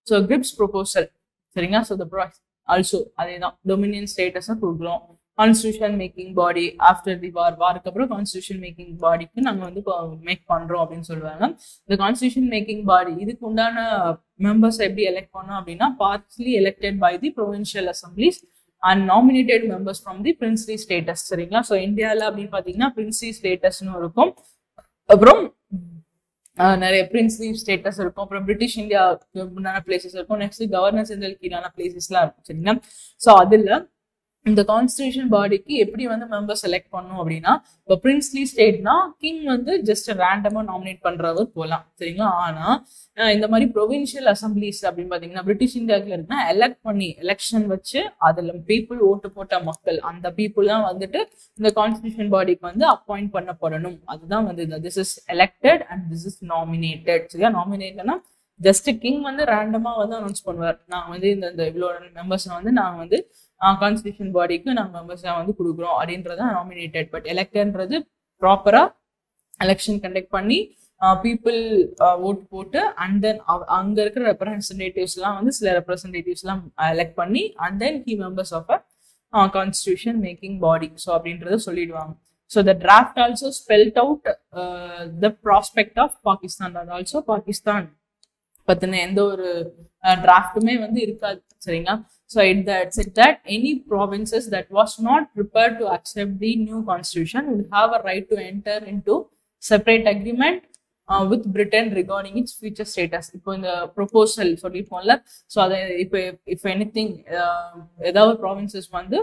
So Cripps proposal சரிங்களா. So also அதே தான் டொமினியன் ஸ்டேட்டஸை கொடுக்குறோம். Constitution making body after the வாருக்கு அப்புறம் கான்ஸ்டியூஷன் மேக்கிங் பாடிக்கு நாங்கள் வந்து மேக் பண்றோம் அப்படின்னு சொல்லுவாங்க. இந்த கான்ஸ்டியூஷன் மேக்கிங் பாடி இதுக்கு உண்டான மெம்பர்ஸ் எப்படி எலெக்ட் பண்ணோம் அப்படின்னா partly elected by the provincial assemblies and nominated members from the princely states சரிங்களா. ஸோ இந்தியாவில் அப்படின்னு பார்த்தீங்கன்னா பிரின்ஸ்லி ஸ்டேட்டஸ்னு இருக்கும், அப்புறம் நிறைய பிரின்ஸ்லி ஸ்டேட்டஸ் இருக்கும், அப்புறம் பிரிட்டிஷ் இந்தியா முன்னான பிளேசஸ் இருக்கும், நெக்ஸ்ட் கவர்னர் ஜெனரல் கீழான பிளேசஸ்லாம் இருக்கும் சரிங்களா. ஸோ அதில் இந்த கான்ஸ்டியூஷன் பாடிக்கு எப்படி வந்து மெம்பர் செலக்ட் பண்ணும் அப்படின்னா, இப்போ பிரின்ஸ்லி ஸ்டேட்னா கிங் வந்து ஜஸ்ட் ரேண்டமா நாமினேட் பண்றவர் போகலாம் சரிங்களா. ஆனா இந்த மாதிரி ப்ரொவின்ஷியல் அசம்பிளிஸ் அப்படின்னு பாத்தீங்கன்னா பிரிட்டிஷ் இந்தியாவுல இருக்குன்னா எலெக்ட் பண்ணி எலெக்ஷன் வச்சு அதுல பீப்புள் ஓட்டு போட்ட மக்கள் அந்த பீப்புள் தான் வந்துட்டு இந்த கான்ஸ்டியூஷன் பாடிக்கு வந்து அப்பாயிண்ட் பண்ணப்படணும். அதுதான் வந்து this is elected and this is nominated சரியா. நாமினேட்னா ஜஸ்ட் கிங் வந்து ரேண்டமா வந்து அனௌன்ஸ் பண்ணுவார், நான் வந்து இந்த இவ்வளோ மெம்பர்ஸ் வந்து நான் வந்து கான்ஸ்டியூஷன் பாடிக்கு நாங்கள் மெம்பர்ஸாக வந்து கொடுக்குறோம் அப்படின்றத நாமினேட்டட். பட் எலெக்டன்றது ப்ராப்பரா எலெக்ஷன் கண்டக்ட் பண்ணி பீப்புள் ஓட்டு போட்டு அண்ட் தென் அங்க இருக்கிற ரெப்ரஸன்டேட்டிவ்ஸ்லாம் வந்து சில ரெப்ரஸன்டேட்டிவ்ஸ்லாம் எலெக்ட் பண்ணி and then key members of a constitution making body so அப்படின்றத சொல்லிடுவாங்க. So the draft also spelt out the prospect of Pakistan. அது ஆல்சோ பாகிஸ்தான் பத்தின எந்த ஒரு டிராஃப்ட்டுமே வந்து இருக்காது சரிங்களா. So it said that any provinces that was not prepared to accept the new constitution would have a right to enter into separate agreement with Britain regarding its future status. இப்போ இந்த proposal சொல்லிப்போம்ல, so அதை இப்போ if anything ஏதாவது provinces வந்து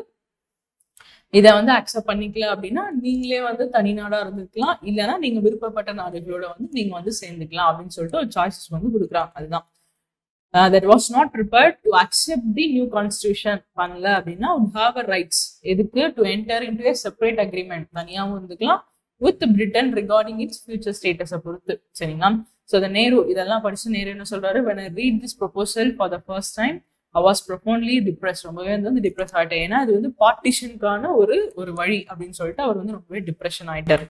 இதை வந்து accept பண்ணிக்கல அப்படின்னா நீங்களே வந்து தனி நாடா இருந்துக்கலாம், இல்லைன்னா நீங்க விருப்பப்பட்ட நாடுகளோட வந்து நீங்க வந்து சேர்ந்துக்கலாம் அப்படின்னு சொல்லிட்டு ஒரு சாய்ஸஸ் வந்து கொடுக்குறாங்க. அதுதான் that was not prepared to accept the new constitution பண்ணல அப்படின்னா would have a rights எதுக்கு to enter into a separate agreement தனியாகவும் இருந்துக்கலாம் with Britain regarding its future status பொறுத்து சரிங்களா. ஸோ the நேரு இதெல்லாம் படிச்சு நேரு என்ன சொல்றாரு, when I read this proposal for the first time I was profoundly depressed. ரொம்பவே வந்து டிப்ரெஸ் ஆயிட்டேன், ஏன்னா இது வந்து பார்ட்டிஷனுக்கான ஒரு வழி அப்படின்னு சொல்லிட்டு அவர் வந்து ரொம்பவே டிப்ரெஷன் ஆயிட்டார்.